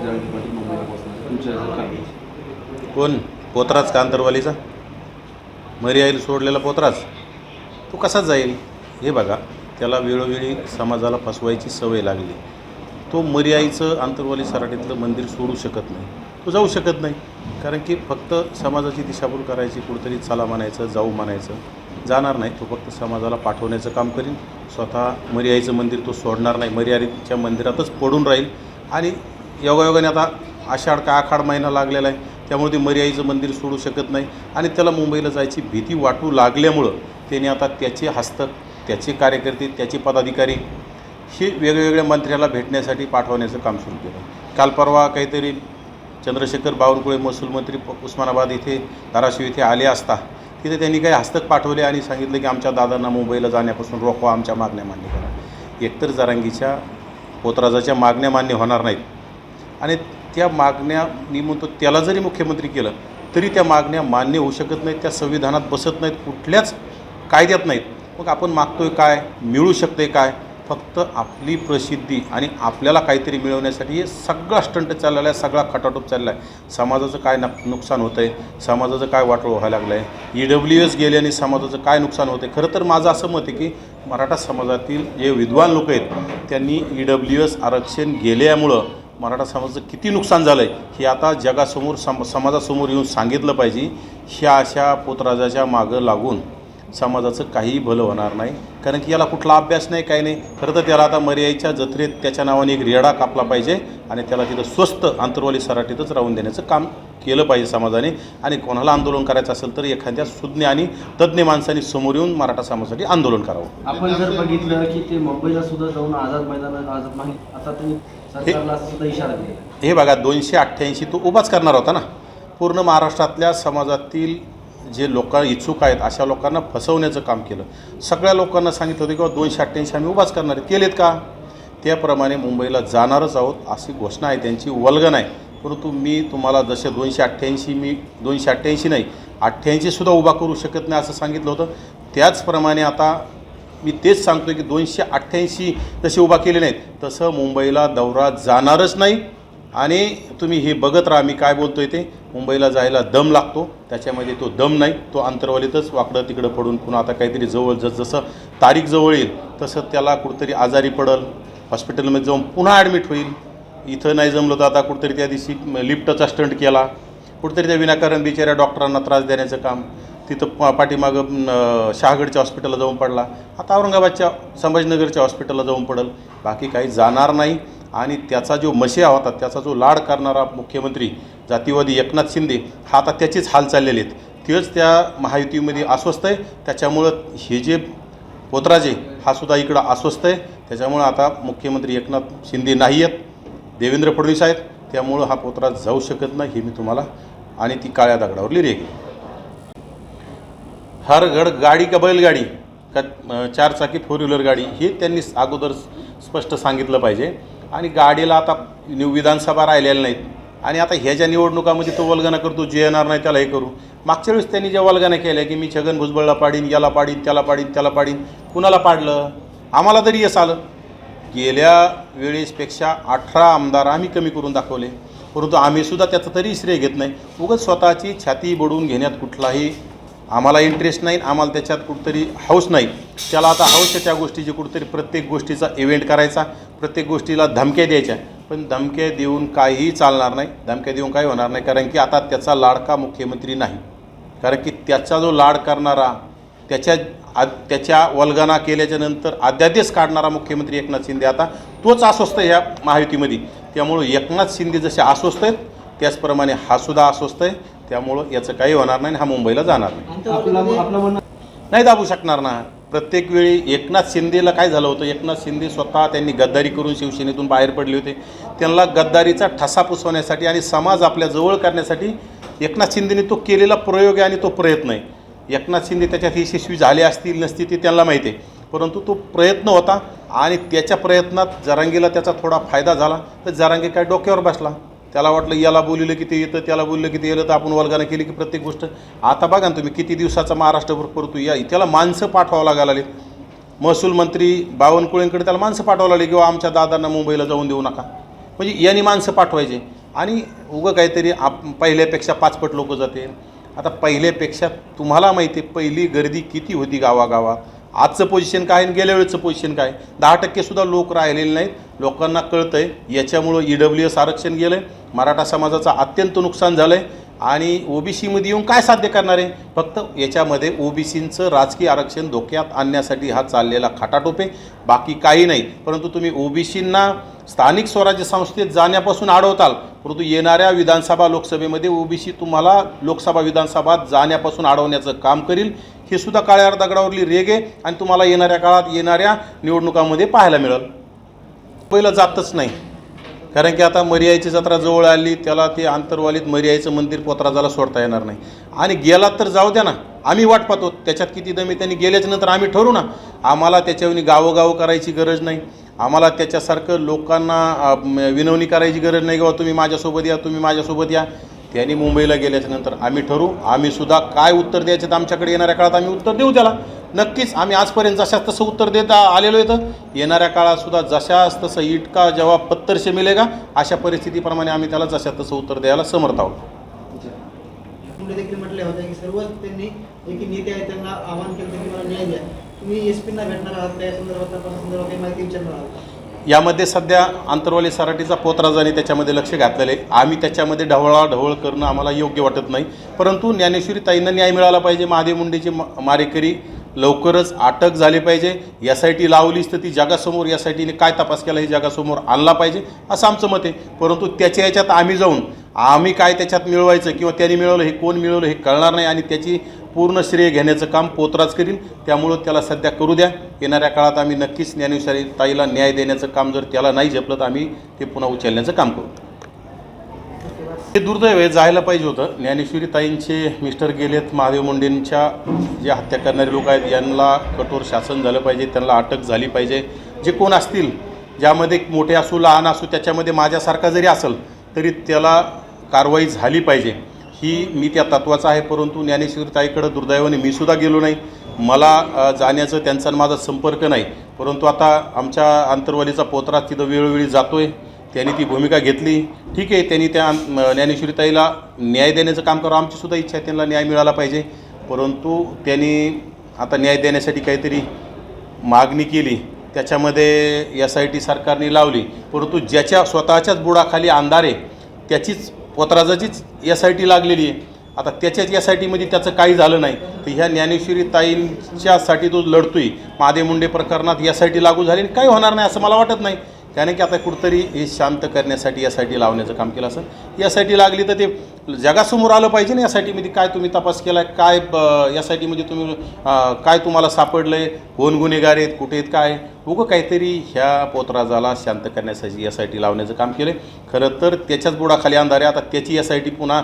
जरांगे पाटील मुंबईला पोहोचणार तुमच्या काय? कोण? पोतराज का अंतरवालीचा? मर्याईल सोडलेला पोतराज तो कसा जाईल? हे बघा, त्याला वेळोवेळी समाजाला फसवायची सवय लागली. तो मर्याईचं अंतरवाली सराटीतलं मंदिर सोडू शकत नाही, तो जाऊ शकत नाही. कारण की फक्त समाजाची दिशाभूल करायची, कुठंतरी चला म्हणायचं, जाऊ म्हणायचं, जाणार नाही. तो फक्त समाजाला पाठवण्याचं काम करीन. स्वतः मर्याईचं मंदिर तो सोडणार नाही, मर्यादेच्या मंदिरातच पडून राहील. आणि योगायोगाने आता आषाढ महिना लागलेला आहे, त्यामुळे ते मर्याईचं मंदिर सोडू शकत नाही. आणि त्याला मुंबईला जायची भीती वाटू लागल्यामुळं त्याने आता त्याचे हस्तक, त्याचे कार्यकर्ते, त्याचे पदाधिकारी हे वेगवेगळ्या मंत्र्याला भेटण्यासाठी पाठवण्याचं काम सुरू केलं. काल परवा काहीतरी चंद्रशेखर बावनकुळे महसूल मंत्री उस्मानाबाद इथे, धाराशिव इथे आले असता तिथे त्यांनी काही हस्तक पाठवले आणि सांगितलं की आमच्या दादांना मुंबईला जाण्यापासून रोखवा, आमच्या मागण्या मान्य करा. एकतर जरांगीच्या पोतराजाच्या मागण्या मान्य होणार नाहीत आणि त्या मागण्या मी म्हणतो त्याला जरी मुख्यमंत्री केलं तरी त्या मागण्या मान्य होऊ शकत नाहीत, त्या संविधानात बसत नाहीत, कुठल्याच कायद्यात नाहीत. मग आपण मागतोय काय, मिळू शकते काय? फक्त आपली प्रसिद्धी आणि आपल्याला काहीतरी मिळवण्यासाठी हे सगळा स्टंट चाललेला आहे, सगळा खटाटोप चालला आहे. समाजाचं काय नुकसान होतं आहे, समाजाचं काय वाटोळं व्हायला लागलं आहे, EWS गेल्याने समाजाचं काय नुकसान होतं आहे. खरं तर माझं असं मत आहे की मराठा समाजातील जे विद्वान लोक आहेत त्यांनी EWS आरक्षण गेल्यामुळं मराठा समाजाचं किती नुकसान झालं आहे हे आता जगासमोर समाजासमोर येऊन सांगितलं पाहिजे. ह्या अशा पोतराजाच्या मागं लागून समाजाचं काहीही भलं होणार नाही. कारण की याला कुठला अभ्यास नाही, काही नाही. खरं तर त्याला आता मर्याईच्या जत्रेत त्याच्या नावाने एक रेडा कापला पाहिजे आणि त्याला तिथं स्वस्त अंतरवाली सराटीतच राहून देण्याचं काम केलं पाहिजे समाजाने. आणि कोणाला आंदोलन करायचं असेल तर एखाद्या सुज्ञ आणि तज्ज्ञ माणसांनी समोर येऊन मराठा समाजासाठी आंदोलन करावं. आपण जर बघितलं की ते मुंबईला सुद्धा जाऊन आझाद मैदानात आता त्यांनी सरकारला सुद्धा इशारा दिला. हे बघा, 288 तो उभाच करणार होता ना. पूर्ण महाराष्ट्रातल्या समाजातील जे लोक इच्छुक आहेत अशा लोकांना फसवण्याचं काम केलं. सगळ्या लोकांना सांगितलं होतं की 288 आम्ही उभाच करणार आहे. केलेत का? त्याप्रमाणे मुंबईला जाणारच आहोत अशी घोषणा आहे त्यांची, वल्गन आहे. परंतु मी तुम्हाला जसे 288 मी 288 नाही 88सुद्धा उभा करू शकत नाही असं सांगितलं होतं. त्याचप्रमाणे आता मी तेच सांगतो की 288 जसे उभा केले नाहीत तसं मुंबईला दौरा जाणारच नाही. आणि तुम्ही हे बघत राहा मी काय बोलतो आहे ते. मुंबईला जायला दम लागतो, त्याच्यामध्ये तो दम नाही. तो अंतरवालीतच वाकडं तिकडं पडून पुन्हा आता काहीतरी जवळ जसं तारीख जवळ येईल तसं त्याला कुठंतरी आजारी पडल, हॉस्पिटलमध्ये जाऊन पुन्हा ॲडमिट होईल. इथं नाही जमलं तर आता कुठंतरी त्या दिवशी लिफ्टचा स्टंट केला, कुठंतरी त्या विनाकारण बिचाऱ्या डॉक्टरांना त्रास देण्याचं काम. तिथं पाठीमागं शहागडच्या हॉस्पिटलला जाऊन पडला, आता औरंगाबादच्या संभाजीनगरच्या हॉस्पिटलला जाऊन पडल. बाकी काही जाणार नाही. आणि त्याचा जो मशिया होता, त्याचा जो लाड करणारा मुख्यमंत्री जातीवादी एकनाथ शिंदे हा आता त्याचीच हाल चाललेले आहेत. तेच त्या महायुतीमध्ये अस्वस्थ आहे. त्याच्यामुळं हे जे पोतराजे हा सुद्धा इकडं अस्वस्थ आहे. त्याच्यामुळं आता मुख्यमंत्री एकनाथ शिंदे नाही आहेत, देवेंद्र फडणवीस आहेत. त्यामुळं हा पोतराज जाऊ शकत नाही हे मी तुम्हाला, आणि ती काळ्या दगडावर लिहिली आहे. हर गड गाडी का बैलगाडी का 4 चाकी 4 व्हीलर गाडी हे त्यांनी अगोदर स्पष्ट सांगितलं पाहिजे. आणि गाडीला आता विधानसभा राहिलेल्या नाहीत आणि आता ह्या ज्या निवडणुकामध्ये तो वल्गना करतो, जे येणार नाही त्याला हे करू. मागच्या वेळेस त्यांनी ज्या वल्गना केल्या की मी छगन भुजबळला पाडीन, याला पाडीन, त्याला पाडीन, त्याला पाडीन, कुणाला पाडलं? आम्हाला तरी यश आलं. गेल्या वेळेसपेक्षा 18 आमदार आम्ही कमी करून दाखवले, परंतु आम्हीसुद्धा त्याचं तरी श्रेय घेत नाही. उगाच स्वतःची छाती बडवून घेण्यात कुठलाही आम्हाला इंटरेस्ट नाही, आम्हाला त्याच्यात कुठंतरी हौस नाही. त्याला आता हौस आहे त्या गोष्टीची, कुठंतरी प्रत्येक गोष्टीचा इव्हेंट करायचा, प्रत्येक गोष्टीला धमक्या द्यायच्या. पण धमक्या देऊन काहीही चालणार नाही, धमक्या देऊन काही होणार नाही. कारण की आता त्याचा लाडका मुख्यमंत्री नाही. कारण की त्याचा जो लाड करणारा, त्याच्या वल्गना केल्याच्यानंतर अध्यादेश काढणारा मुख्यमंत्री एकनाथ शिंदे आता तोच अस्वस्थ आहे ह्या महायुतीमध्ये. त्यामुळं एकनाथ शिंदे जसे अस्वस्थ आहेत त्याचप्रमाणे हा सुद्धा अस्वस्थ आहे. त्यामुळं याचं काही होणार नाही, हा मुंबईला जाणार नाही. नाही दाबू शकणार ना. प्रत्येक वेळी एकनाथ शिंदेला काय झालं होतं, एकनाथ शिंदे स्वतः त्यांनी गद्दारी करून शिवसेनेतून बाहेर पडले होते. त्यांना गद्दारीचा ठसा पुसवण्यासाठी आणि समाज आपल्या जवळ करण्यासाठी एकनाथ शिंदेने तो केलेला प्रयोग आहे आणि तो प्रयत्न आहे. एकनाथ शिंदे त्याच्यात यशस्वी झाले असतील नसतील ते त्यांना माहिती आहे, परंतु तो प्रयत्न होता आणि त्याच्या प्रयत्नात जरांगीला त्याचा थोडा फायदा झाला. तर जरांगे काय डोक्यावर बसला, त्याला वाटलं याला बोललं की ते येतं, त्याला बोललं की ते येतं, तर आपण वल्गना केली की प्रत्येक गोष्ट. आता बघा ना तुम्ही किती दिवसाचा महाराष्ट्रभर परतू या, त्याला माणसं पाठवावं लागायला. महसूल मंत्री बावनकुळेंकडे त्याला माणसं पाठवावं लागली किंवा आमच्या दादांना मुंबईला जाऊन देऊ नका. म्हणजे यांनी माणसं पाठवायचे आणि उगं काहीतरी पहिल्यापेक्षा 5 पट लोक जाते. आता पहिल्यापेक्षा तुम्हाला माहिती आहे पहिली गर्दी किती होती गावागावात. आजचं पोझिशन काय आणि गेल्या वेळेचं पोझिशन काय. 10%सुद्धा लोक राहिलेले नाहीत. लोकांना कळतं आहे याच्यामुळं EWS आरक्षण गेलं आहे. मराठा समाजाचं अत्यंत नुकसान झालं आहे आणि OBCमध्ये येऊन काय साध्य करणार आहे. फक्त याच्यामध्ये OBCचं राजकीय आरक्षण धोक्यात आणण्यासाठी हा चाललेला खाटाटोप आहे, बाकी काही नाही. परंतु तुम्ही OBCंना स्थानिक स्वराज्य संस्थेत जाण्यापासून अडवताल, परंतु येणाऱ्या विधानसभा लोकसभेमध्ये OBC तुम्हाला लोकसभा विधानसभात जाण्यापासून अडवण्याचं काम करील. हे सुद्धा काळ्या दगडावरली रेग आहे आणि तुम्हाला येणाऱ्या काळात येणाऱ्या निवडणुकांमध्ये पाहायला मिळेल. पहिलं जातच नाही, कारण की आता मर्यायची जत्रा जवळ आली, त्याला ते आंतरवालीत मर्यायचं मंदिर पोतराजाला सोडता येणार नाही. आणि गेला तर जाऊ द्या ना, आम्ही वाट पाहतो त्याच्यात किती दमी त्यांनी गेल्याच्या नंतर आम्ही ठरवू ना. आम्हाला त्याच्यावर गावोगाव करायची गरज नाही. आम्हाला त्याच्यासारखं लोकांना विनवणी करायची गरज नाही किंवा तुम्ही माझ्यासोबत या, तुम्ही माझ्यासोबत या. त्यांनी मुंबईला गेल्याच्या नंतर आम्ही ठरवू. आम्ही सुद्धा काय उत्तर द्यायचं आमच्याकडे येणाऱ्या काळात आम्ही उत्तर देऊ त्याला. नक्कीच आम्ही आजपर्यंत जशाच तसं उत्तर देत आलेलो आहे. तर येणाऱ्या काळात सुद्धा जशाच तसं इटका जेव्हा पत्तर से मिलेगा अशा परिस्थितीप्रमाणे आम्ही त्याला जशा तसं उत्तर द्यायला समर्थ आहोत. देखील म्हटले होते की सर्व त्यांनी एक नेते आहेत त्यांना आवाहन केलं की मला न्याय द्या. तुम्ही SP-ना भेटणार आहात त्या संदर्भात काही माहिती विचारणार आहात. यामध्ये सध्या आंतरवाली सराटीचा पोतराजाने त्याच्यामध्ये लक्ष घातलेलं आहे. आम्ही त्याच्यामध्ये ढवळाढवळ करणं आम्हाला योग्य वाटत नाही. परंतु ज्ञानेश्वरी ताईंना न्याय मिळाला पाहिजे. महादेव मुंडेचे मारेकरी लवकरच अटक झाली पाहिजे. SIT लावलीच तर ती जगासमोर SITने काय तपास केला हे जगासमोर आणला पाहिजे असं आमचं मत आहे. परंतु त्याच्या याच्यात आम्ही जाऊन आम्ही काय त्याच्यात मिळवायचं किंवा त्यांनी मिळवलं हे कोण मिळवलं हे कळणार नाही आणि त्याची पूर्ण श्रेय घेण्याचं काम पोतराज करील. त्यामुळं त्याला सध्या करू द्या. येणाऱ्या काळात आम्ही नक्कीच ज्ञानेश्वरी ताईला न्याय देण्याचं काम जर त्याला नाही झेपलं तर आम्ही ते पुन्हा उचलण्याचं काम करू. हे दुर्दैव आहे, जायला पाहिजे होतं. ज्ञानेश्वरी ताईंचे मिस्टर गेलेत. महादेव मुंडेंच्या जे हत्या करणारे लोक आहेत यांना कठोर शासन झालं पाहिजे, त्यांना अटक झाली पाहिजे. जे कोण असतील ज्यामध्ये मोठे असू लहान असू त्याच्यामध्ये माझ्यासारखा जरी असेल तरी त्याला कारवाई झाली पाहिजे. ही मी त्या तत्त्वाचा आहे. परंतु ज्ञानेश्वरी ताईकडं दुर्दैवाने मी सुद्धा गेलो नाही. मला जाण्याचं त्यांचा माझा संपर्क नाही. परंतु आता आमच्या आंतरवालीचा पोतराज तिथं वेळोवेळी जातो आहे. त्यांनी ती भूमिका घेतली. ठीक आहे, त्यांनी त्या ज्ञानेश्वरी ताईला न्याय देण्याचं काम करावं. आमचीसुद्धा इच्छा आहे त्यांना न्याय मिळाला पाहिजे. परंतु त्यांनी आता न्याय देण्यासाठी काहीतरी मागणी केली, त्याच्यामध्ये SIT सरकारने लावली. परंतु ज्याच्या स्वतःच्याच बुडाखाली अंधार आहे त्याचीच पोतराजाचीच SIT लागलेली आहे. आता त्याच्याच SITमध्ये त्याचं काही झालं नाही तर ह्या ज्ञानेश्वरी ताईंच्यासाठी तो लढतोय. महादेव मुंडे प्रकरणात SIT लागू झाली आणि काही होणार नाही असं मला वाटत नाही. त्याने की आता कुठंतरी हे शांत करण्यासाठी SIT लावण्याचं काम केलं असेल. SIT लागली तर ते जगासमोर आलं पाहिजे ना. SITमध्ये काय तुम्ही तपास केला आहे, काय SITमध्ये तुम्ही काय तुम्हाला सापडलं आहे, कोण गुन्हेगार आहेत, कुठे आहेत, काय उगं काहीतरी ह्या पोतराजाला शांत करण्यासाठी SIT लावण्याचं काम केलं आहे. खरं तर त्याच्याच बुडाखाली अंधार आहे. आता त्याची SIT पुन्हा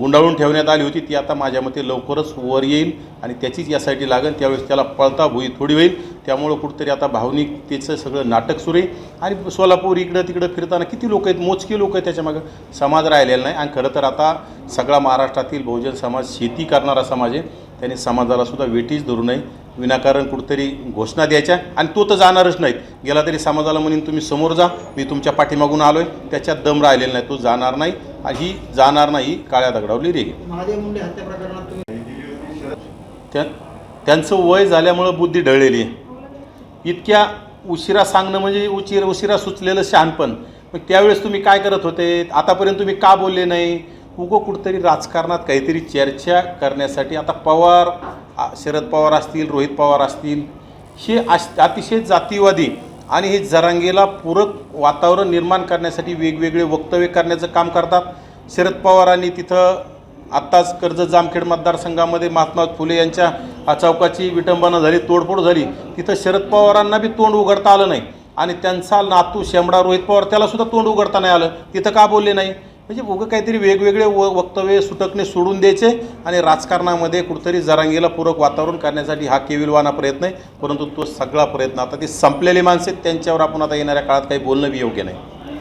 गुंडाळून ठेवण्यात आली होती. ती आता माझ्या मते लवकरच वर येईल आणि त्याचीच SIT लागेल. त्यावेळेस त्याला पळता भुई थोडी होईल. त्यामुळं कुठंतरी आता भावनिकतेचं सगळं नाटक सुरू आहे. आणि सोलापूर इकडं तिकडं फिरताना किती लोक आहेत, मोजके लोक आहेत त्याच्यामागं. समाज राहिलेला नाही. आणि खरं तर आता सगळा महाराष्ट्रातील बहुजन समाज शेती करणारा समाज आहे. त्यांनी समाजाला सुद्धा वेठीच धरू नये. विनाकारण कुठंतरी घोषणा द्यायच्या आणि तो तर जाणारच नाहीत. गेला तरी समाजाला म्हणून तुम्ही समोर जा, मी तुमच्या पाठीमागून आलो आहे, त्याच्यात दम राहिलेला नाही. तो जाणार नाही. ही जाणार नाही काळ्या दगडावली रेग. महादेव मुंडे हत्या प्रकरणात तुम्ही त्यांचं वय झाल्यामुळं बुद्धी ढळलेली आहे. इतक्या उशिरा सांगणं म्हणजे उशिरा सुचलेलं शहाणपण. मग त्यावेळेस तुम्ही काय करत होते, आतापर्यंत तुम्ही का बोलले नाही. उगं कुठंतरी राजकारणात काहीतरी चर्चा करण्यासाठी आता पवार, शरद पवार असतील, रोहित पवार असतील, हे अतिशय जातीवादी आणि हे जरांगेला पूरक वातावरण निर्माण करण्यासाठी वेगवेगळे वक्तव्य करण्याचं काम करतात. शरद पवारांनी तिथं आत्ताच कर्जत जामखेड मतदारसंघामध्ये महात्मा फुले यांच्या चौकाची विटंबना झाली, तोडफोड झाली. तिथं शरद पवारांना बी तोंड उघडता आलं नाही आणि त्यांचा नातू शेंबडा रोहित पवार त्यालासुद्धा तोंड उघडता नाही आलं. तिथं का बोलले नाही. म्हणजे उगं काहीतरी वेगवेगळे वक्तव्य सुटकणे सोडून द्यायचे आणि राजकारणामध्ये कुठंतरी जरांगीला पूरक वातावरण करण्यासाठी हा केविलवाना प्रयत्न आहे. परंतु तो सगळा प्रयत्न आता ते संपलेले माणसं आहेत, त्यांच्यावर आपण आता येणाऱ्या काळात काही बोलणं बी योग्य नाही.